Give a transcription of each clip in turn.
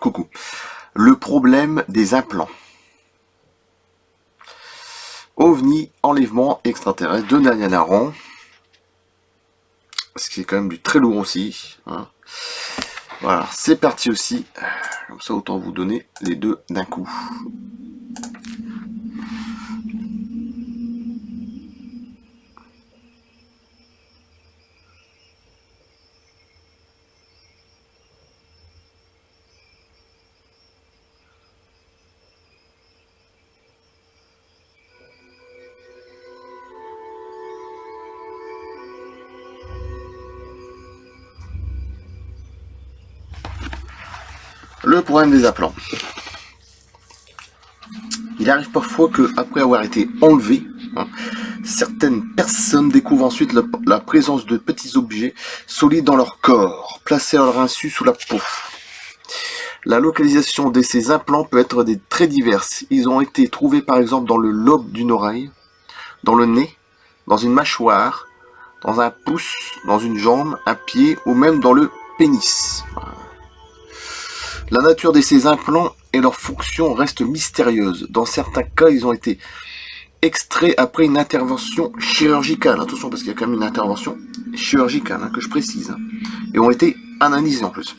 Coucou. Le problème des implants. OVNI, enlèvement extraterrestre de Diane Aron. Ce qui est quand même du très lourd aussi. Hein. Voilà, c'est parti aussi. Comme ça, autant vous donner les deux d'un coup. Le problème des implants. Il arrive parfois que, après avoir été enlevé, certaines personnes découvrent ensuite la présence de petits objets solides dans leur corps, placés à leur insu sous la peau. La localisation de ces implants peut être très diverse. Ils ont été trouvés par exemple dans le lobe d'une oreille, dans le nez, dans une mâchoire, dans un pouce, dans une jambe, un pied ou même dans le pénis. La nature de ces implants et leur fonction restent mystérieuses. Dans certains cas, ils ont été extraits après une intervention chirurgicale. Attention, parce qu'il y a quand même une intervention chirurgicale, que je précise. Et ont été analysés en plus.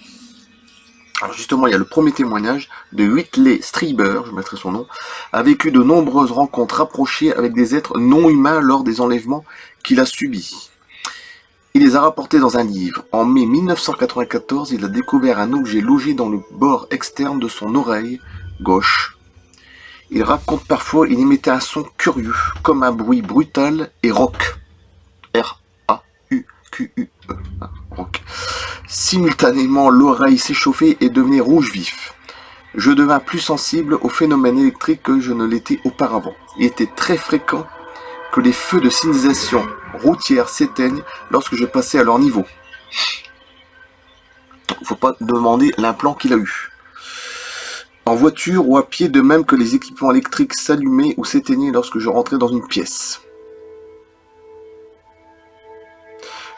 Alors justement, il y a le premier témoignage de Whitley Strieber, je mettrai son nom, a vécu de nombreuses rencontres rapprochées avec des êtres non humains lors des enlèvements qu'il a subis. Il les a rapportés dans un livre. En mai 1994, il a découvert un objet logé dans le bord externe de son oreille gauche. Il raconte parfois qu'il émettait un son curieux, comme un bruit brutal et rauque. R-A-U-Q-U-E. Rauque. Simultanément, l'oreille s'échauffait et devenait rouge vif. Je devins plus sensible aux phénomènes électriques que je ne l'étais auparavant. Il était très fréquent que les feux de signalisation routière s'éteignent lorsque je passais à leur niveau. Faut pas demander l'implant qu'il a eu. En voiture ou à pied, de même que les équipements électriques s'allumaient ou s'éteignaient lorsque je rentrais dans une pièce.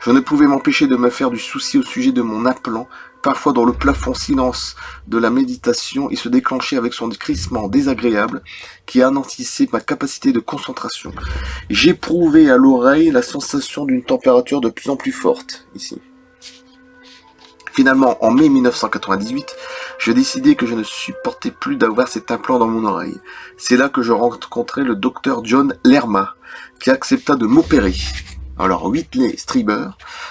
Je ne pouvais m'empêcher de me faire du souci au sujet de mon implant. Parfois, dans le plafond silence de la méditation, il se déclenchait avec son crissement désagréable qui anéantissait ma capacité de concentration. J'éprouvais à l'oreille la sensation d'une température de plus en plus forte, ici. Finalement, en mai 1998, je décidai que je ne supportais plus d'avoir cet implant dans mon oreille. C'est là que je rencontrai le docteur John Lerma, qui accepta de m'opérer. Alors, Whitley Strieber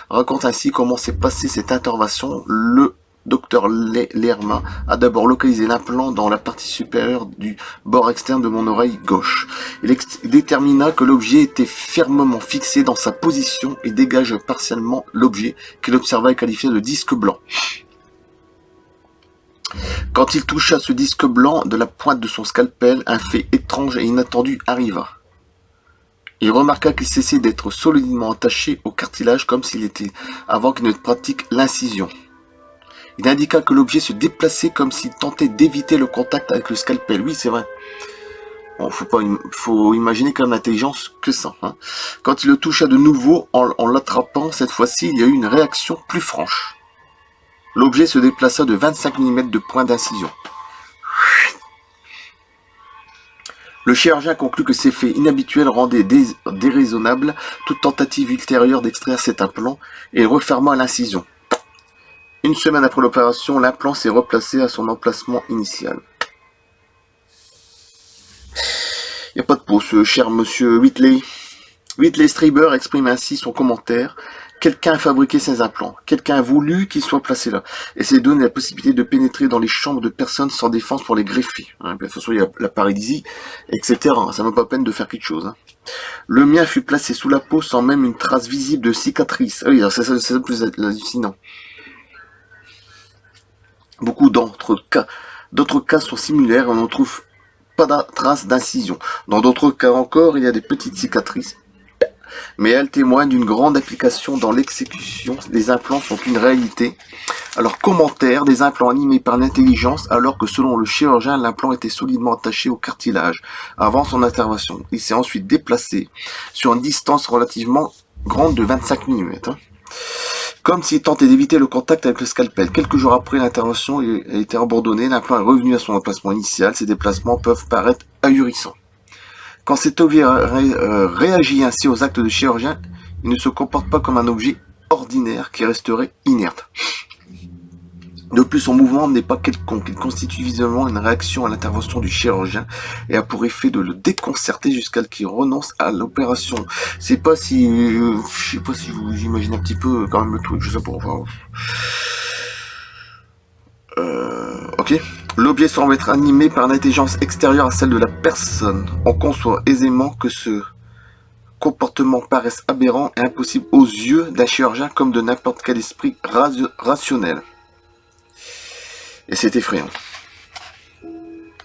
raconte ainsi comment s'est passée cette intervention. Le docteur Lerma a d'abord localisé l'implant dans la partie supérieure du bord externe de mon oreille gauche. Il détermina que l'objet était fermement fixé dans sa position et dégage partiellement l'objet qu'il observa et qualifia de disque blanc. Quand il toucha ce disque blanc de la pointe de son scalpel, un fait étrange et inattendu arriva. Il remarqua qu'il cessait d'être solidement attaché au cartilage comme s'il était avant qu'il ne pratique l'incision. Il indiqua que l'objet se déplaçait comme s'il tentait d'éviter le contact avec le scalpel. Oui, c'est vrai. Bon, faut imaginer quand même l'intelligence que ça. Quand il le toucha de nouveau en l'attrapant, cette fois-ci, il y a eu une réaction plus franche. L'objet se déplaça de 25 mm de point d'incision. Le chirurgien conclut que ces faits inhabituels rendaient déraisonnable toute tentative ultérieure d'extraire cet implant et referma l'incision. Une semaine après l'opération, l'implant s'est replacé à son emplacement initial. Il n'y a pas de pause, cher monsieur Whitley. Whitley Strieber exprime ainsi son commentaire. Quelqu'un a fabriqué ces implants. Quelqu'un a voulu qu'ils soient placés là. Et c'est donné la possibilité de pénétrer dans les chambres de personnes sans défense pour les greffer. De toute façon, il y a la paralysie, etc. Ça ne vaut pas la peine de faire quelque chose. Le mien fut placé sous la peau sans même une trace visible de cicatrice. Ah oui, c'est ça le plus hallucinant. Beaucoup d'autres cas sont similaires et on ne trouve pas de traces d'incision. Dans d'autres cas encore, il y a des petites cicatrices. Mais elles témoignent d'une grande application dans l'exécution. Les implants sont une réalité. Alors, commentaire, des implants animés par l'intelligence, alors que selon le chirurgien, l'implant était solidement attaché au cartilage avant son intervention. Il s'est ensuite déplacé sur une distance relativement grande de 25 mm. comme s'il tentait d'éviter le contact avec le scalpel. Quelques jours après l'intervention a été abandonnée, l'implant est revenu à son emplacement initial. Ces déplacements peuvent paraître ahurissants. Quand cet objet réagit ainsi aux actes de chirurgien, il ne se comporte pas comme un objet ordinaire qui resterait inerte. De plus, son mouvement n'est pas quelconque, il constitue visiblement une réaction à l'intervention du chirurgien et a pour effet de le déconcerter jusqu'à ce qu'il renonce à l'opération. C'est pas si, je sais pas si vous imaginez un petit peu quand même le truc, je sais pas. Enfin, ok. L'objet semble être animé par une intelligence extérieure à celle de la personne. On conçoit aisément que ce comportement paraisse aberrant et impossible aux yeux d'un chirurgien comme de n'importe quel esprit rationnel. Et c'est effrayant.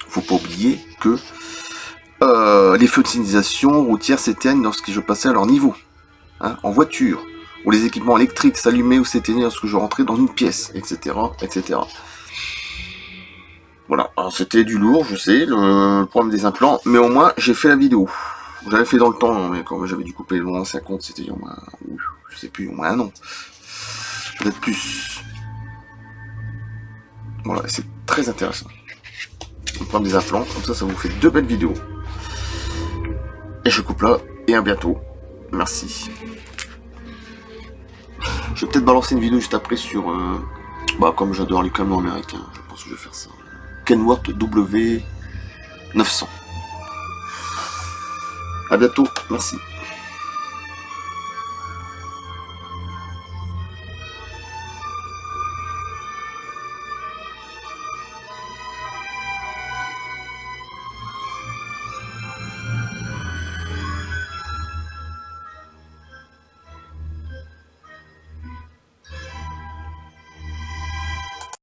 Faut pas oublier que les feux de signalisation routière s'éteignent lorsque je passais à leur niveau, hein, en voiture, ou les équipements électriques s'allumaient ou s'éteignaient lorsque je rentrais dans une pièce, etc., etc. Voilà, alors c'était du lourd, je sais, le problème des implants, mais au moins j'ai fait la vidéo. J'avais fait dans le temps, mais quand j'avais dû couper le long 50, c'était il y a au moins, je sais plus, au moins un an. Peut-être plus. Voilà, c'est très intéressant. Le problème des implants, comme ça vous fait 2 belles vidéos. Et je coupe là, et à bientôt. Merci. Je vais peut-être balancer une vidéo juste après sur... comme j'adore les camions américains, je pense que je vais faire ça. Kenworth W900. À bientôt, merci.